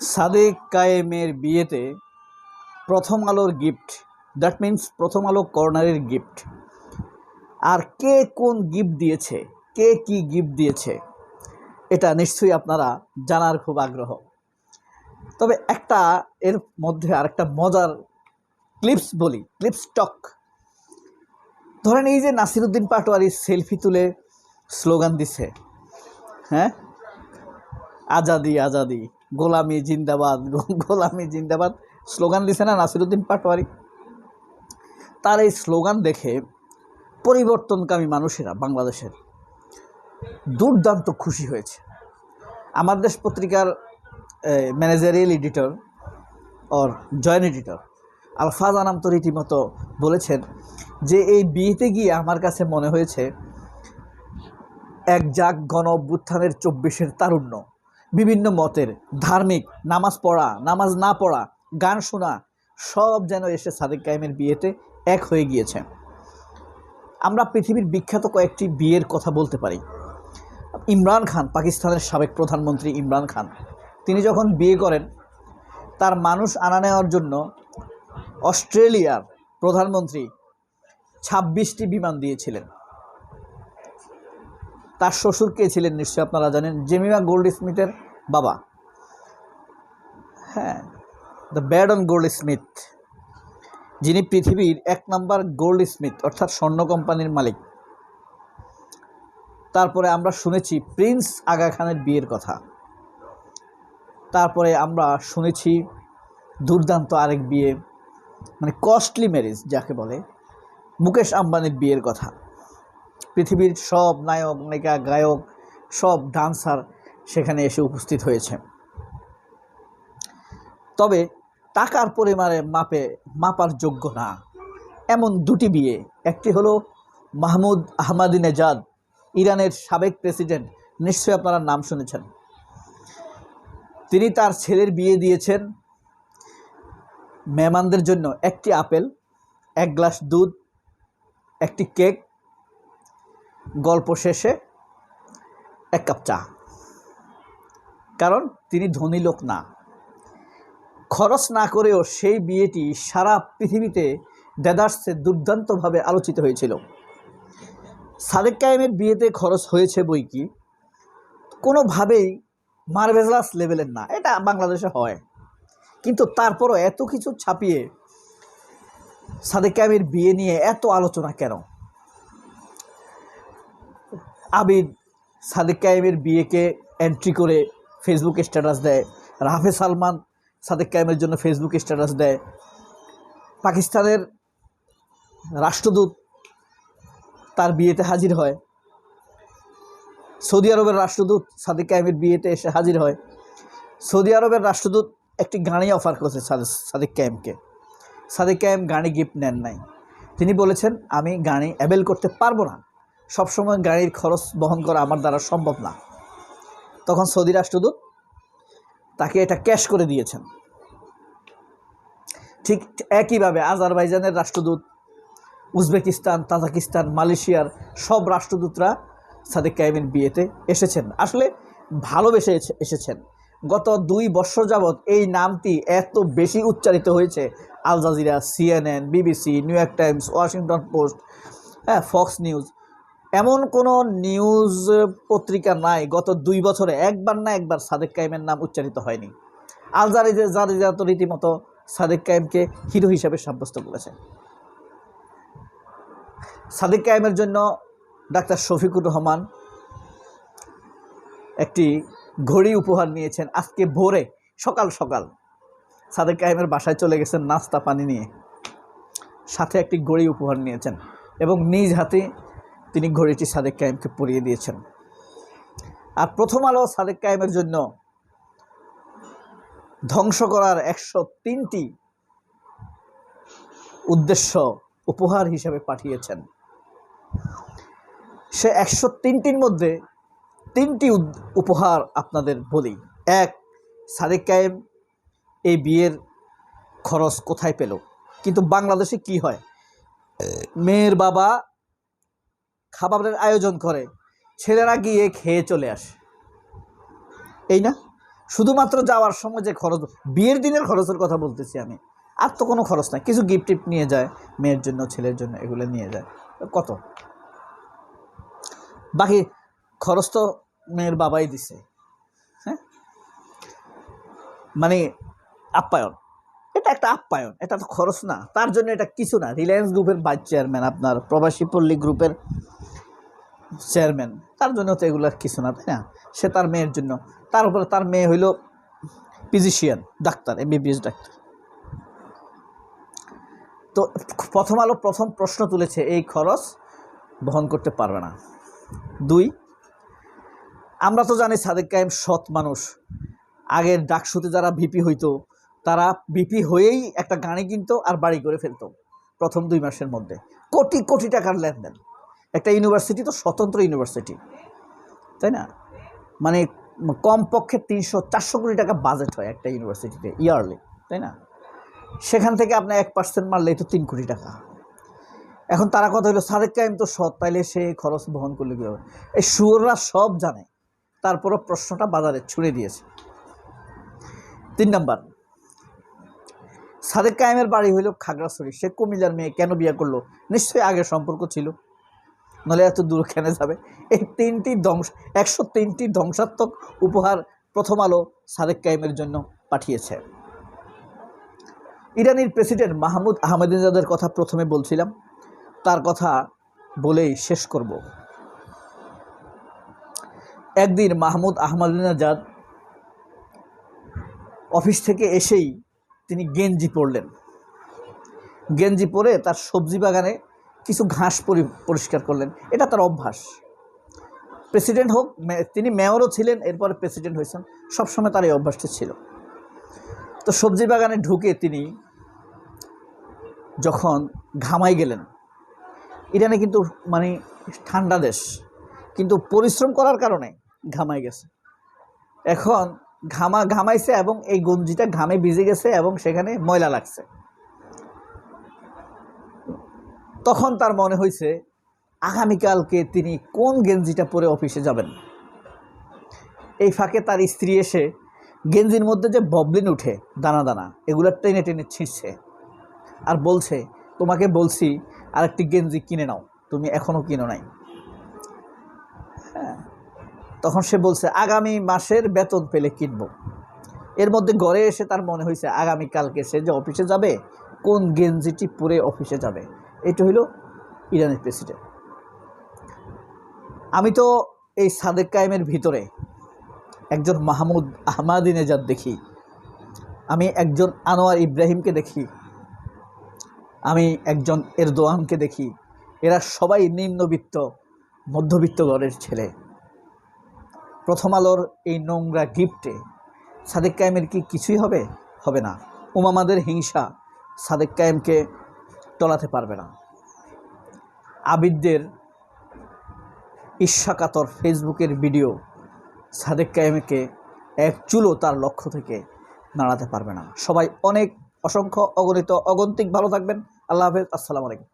সাদেক কায়েমের বিয়েতে প্রথম আলোর গিফট, দ্যাট মিন্স প্রথম আলো কর্নারের গিফট। আর কে কোন গিফট দিয়েছে, কে কি গিফট দিয়েছে, এটা নিশ্চয়ই আপনারা জানার খুব আগ্রহ। তবে একটা এর মধ্যে আরেকটা মজার ক্লিপস বলি, ক্লিপস টক। ধরেন এই যে নাসিরুদ্দিন পাটোয়ারি সেলফি তুলে স্লোগান দিছে, হ্যাঁ, আজাদি আজাদি, গোলামি জিন্দাবাদ, গোলামি জিন্দাবাদ স্লোগান দিছে না নাসিরুদ্দিন পাটোয়ারি। তার এই স্লোগান দেখে পরিবর্তনকামী মানুষেরা বাংলাদেশের দুর্দান্ত খুশি হয়েছে। আমার দেশ পত্রিকার ম্যানেজারিয়াল এডিটর ওর জয়েন্ট এডিটর আলফাজ আনাম তো রীতিমতো বলেছেন যে এই বিয়েতে গিয়ে আমার কাছে মনে হয়েছে এক জাগ গণ অভ্যুত্থানের 24-এর তারুণ্য, বিভিন্ন মতের, ধার্মিক, নামাজ পড়া, নামাজ না পড়া, গান শোনা, সব যেন এসে সাদেক কায়েমের বিয়েতে এক হয়ে গিয়েছে। আমরা পৃথিবীর বিখ্যাত কয়েকটি বিয়ের কথা বলতে পারি। ইমরান খান, পাকিস্তানের সাবেক প্রধানমন্ত্রী ইমরান খান, তিনি যখন বিয়ে করেন তার মানুষ আনা নেওয়ার জন্য অস্ট্রেলিয়ার প্রধানমন্ত্রী 26টি বিমান দিয়েছিলেন। তার শ্বশুর কে ছিলেন নিশ্চয়ই আপনারা জানেন, জেমিমা গোল্ড স্মিথের বাবা, হ্যাঁ, দ্য ব্যারন গোল্ড স্মিথ, যিনি পৃথিবীর 1 নম্বর গোল্ড স্মিথ অর্থাৎ স্বর্ণ কোম্পানির মালিক। তারপরে আমরা শুনেছি প্রিন্স আগা খানের বিয়ের কথা। তারপরে আমরা শুনেছি দুর্দান্ত আরেক বিয়ে, মানে কস্টলি ম্যারেজ যাকে বলে, মুকেশ আম্বানির বিয়ের কথা। পৃথিবীর সব নায়ক নায়িকা, গায়ক, সব ডান্সার সেখানে এসে উপস্থিত হয়েছে। তবে টাকার পরিমাণে মাপার যোগ্য না এমন দুটি বিয়ে। একটি হলো মাহমুদ আহমাদিনেজাদ, ইরানের সাবেক প্রেসিডেন্ট, নিশ্চয়ই আপনারা নাম শুনেছেন। তিনি তার ছেলের বিয়ে দিয়েছেন মেহমানদের জন্য একটি আপেল, 1 গ্লাস দুধ, একটি কেক, গল্প শেষে 1 কাপ চা। কারণ তিনি ধনী লোক না। খরচ না করেও সেই বিয়েটি সারা পৃথিবীতে দেদার্সে দুর্দান্তভাবে আলোচিত হয়েছিল। সাদেক কায়েমের বিয়েতে খরচ হয়েছে বই কি, কোনোভাবেই মার্ভেলাস লেভেলের না, এটা বাংলাদেশে হয়, কিন্তু তারপরও এত কিছু ছাপিয়ে সাদেক কায়েমের বিয়ে নিয়ে এত আলোচনা কেন? আবিদ সাদেক কায়েমের বিয়েকে এন্ট্রি করে ফেসবুকে স্ট্যাটাস দেয়, রাফে সালমান সাদেক কায়েমের জন্য ফেসবুকে স্ট্যাটাস দেয়, পাকিস্তানের রাষ্ট্রদূত তার বিয়েতে হাজির হয়, সৌদি আরবের রাষ্ট্রদূত সাদেক কায়েমের বিয়েতে এসে হাজির হয়। সৌদি আরবের রাষ্ট্রদূত একটি গাড়ি অফার করেছে সাদেক কায়েমকে। সাদেক কায়েম গাড়ি গিফট নেন নাই। তিনি বলেছেন আমি গাড়ি অ্যাভেল করতে পারবো না, সবসময় গাড়ির খরচ বহন করা আমার দ্বারা সম্ভব না। তখন সৌদি রাষ্ট্রদূত তাকে এটা ক্যাশ করে দিয়েছেন। ঠিক একইভাবে আজারবাইজানের রাষ্ট্রদূত, উজবেকিস্তান, তাজিকিস্তান, মালয়েশিয়ার সব রাষ্ট্রদূতরা সাদেক কায়েমের বিয়েতে এসেছেন, আসলে ভালোবেসে এসেছেন। গত 2 বছর যাবৎ এই নামটি এত বেশি উচ্চারিত হয়েছে, Al Jazeera, CNN, BBC, New York Times, Washington Post, হ্যাঁ, ফক্স নিউজ, এমন কোনো নিউজ পত্রিকা নাই গত 2 বছরে একবার না একবার সাদেক কায়েমের নাম উচ্চারিত হয়নি। আল জাজিরা তো রীতিমতো সাদেক কায়েমকে হিরো হিসাবে সাব্যস্ত করেছে। সাদেক কায়েমের জন্য ডাক্তার শফিকুর রহমান একটি ঘড়ি উপহার নিয়েছেন। আজকে ভোরে সকাল সকাল সাদেক কায়েমের বাসায় চলে গেছেন নাস্তা পানি নিয়ে, সাথে একটি ঘড়ি উপহার নিয়েছেন এবং নিজ হাতে তিনি ঘড়িটি সাদেক কায়েমকে পরিয়ে দিয়েছেন। আর প্রথম আলো সাদেক কায়েমের জন্য ধ্বংস করার 103টি উদ্দেশ্য উপহার হিসেবে পাঠিয়েছেন। সে 103টির মধ্যে 3টি উপহার আপনাদের বলি। 1, সাদেক কায়েম এই বিয়ের খরচ কোথায় পেল? কিন্তু বাংলাদেশে কি হয়, মেয়ের বাবা খাবারের আয়োজন করে, ছেলেরা গিয়ে খেয়ে চলে আসে, এই না? শুধুমাত্র যাওয়ার সময় যে খরচ, বিয়ের দিনের খরচের কথা বলতেছি আমি, আর তো কোনো খরচ নাই। কিছু গিফট টিফট নিয়ে যায় মেয়ের জন্য, ছেলের জন্য, এগুলো নিয়ে যায়, কত, বাকি খরচ তো মেয়ের বাবাই দিছে। হ্যাঁ, মানে আপ্যায়ন, এটা একটা আপ্যায়ন, এটা তো খরচ না, তার জন্য এটা কিছু না। রিলায়েন্স গ্রুপের ভাইস চেয়ারম্যান, আপনার প্রবাসী পল্লী গ্রুপের চেয়ারম্যান, তার জন্য তো এগুলো কিছু না, তাই না? সে তার মেয়ের জন্য, তার উপরে তার মেয়ে হইল ফিজিশিয়ান, ডাক্তার, এমবিবিএস ডাক্তার। তো প্রথম আলো প্রথম প্রশ্ন তুলেছে, এই খরচ বহন করতে পারবে না। 2, আমরা তো জানি সাদেক কায়েম সৎ মানুষ। আগের ডাকসুতে যারা ভিপি হইতো, তারা ভিপি হয়েই একটা গাড়ি কিনতো আর বাড়ি করে ফেলতো প্রথম 2 মাসের মধ্যে। কোটি কোটি টাকার লেনদেন। একটা ইউনিভার্সিটি তো স্বতন্ত্র ইউনিভার্সিটি, তাই না? মানে কমপক্ষে 300-400 কোটি টাকা বাজেট হয় একটা ইউনিভার্সিটিতে ইয়ারলি, তাই না? সেখান থেকে আপনার 1% মারলেই তো 3 কোটি টাকা। এখন তারা কথা হলো সাদেক কায়েম তো সৎ, তাইলে সে খরচ বহন করলে কী হবে? এই শুয়োররা সব জানে, তারপরও প্রশ্নটা বাজারে ছুড়ে দিয়েছে। 3 নাম্বার, সাদেক কায়েমের বাড়ি হইল খাগড়াছড়ি, সে কুমিল্লার মেয়ে, কেন বিয়ে করলো? নিশ্চয়ই আগে সম্পর্ক ছিল, নাহলে এত দূর কেন যাবে? এই 103টি ধ্বংসাত্মক উপহার প্রথম আলো সাদেক কায়েমের জন্য পাঠিয়েছে। ইরানের প্রেসিডেন্ট মাহমুদ আহমেদিনেজাদের কথা প্রথমে বলছিলাম, তার কথা বলেই শেষ করব। একদিন মাহমুদ আহমেদিনেজাদ অফিস থেকে এসেই তিনি গেঞ্জি পরলেন। গেঞ্জি পরে তার সবজি বাগানে কিছু ঘাস পরিষ্কার করলেন, এটা তার অভ্যাস। প্রেসিডেন্ট হোক, তিনি মেয়রও ছিলেন, এরপরে প্রেসিডেন্ট হয়েছেন, সবসময় তার এই অভ্যাসটি ছিল। তো সবজি বাগানে ঢুকে তিনি যখন ঘামাই গেলেন, ইরানে কিন্তু মানে ঠান্ডা দেশ, কিন্তু পরিশ্রম করার কারণে ঘামাই গেছে। এখন ঘামাইছে এবং এই গঞ্জিটা ঘামে ভিজে গেছে এবং সেখানে ময়লা লাগছে। তখন তার মনে হয়েছে আগামীকালকে তিনি কোন গেঞ্জিটা পরে অফিসে যাবেন। এই ফাঁকে তার স্ত্রী এসে গেঞ্জির মধ্যে যে ববলিন উঠে দানা দানা, এগুলো টেনে টেনে ছিঁড়ছে আর বলছে, তোমাকে বলছি আরেকটি গেঞ্জি কিনে নাও, তুমি এখনও কিনো নাই। হ্যাঁ, তখন সে বলছে আগামী মাসের বেতন পেলে কিনবো। এর মধ্যে ঘরে এসে তার মনে হয়েছে আগামীকালকে সে যে অফিসে যাবে, কোন গেঞ্জিটি পরে অফিসে যাবে। এটা হইল ইরানের প্রেসিডেন্ট। আমি তো এই সাদেক কায়েমের ভিতরে একজন মাহমুদ আহমাদিনেজাদ দেখি, আমি একজন আনোয়ার ইব্রাহিমকে দেখি, আমি একজন এরদোয়ানকে দেখি। এরা সবাই নিম্নবিত্ত মধ্যবিত্ত ঘরের ছেলে। প্রথম আলোর এই নোংরা গিফটে সাদেক কায়েমের কি কিছুই হবে? হবে না। উমামাদের হিংসা সাদেক কায়েমকে টলাতে পারবে না। আবিদদের ঈর্ষাকাতর ফেসবুকের ভিডিও সাদেক কায়েমকে এক চুলও তার লক্ষ্য থেকে নাড়াতে পারবে না। সবাই অনেক অসংখ্য অগণিত অগন্তিক ভালো থাকবেন। আল্লাহ হাফেজ, আসসালামু আলাইকুম।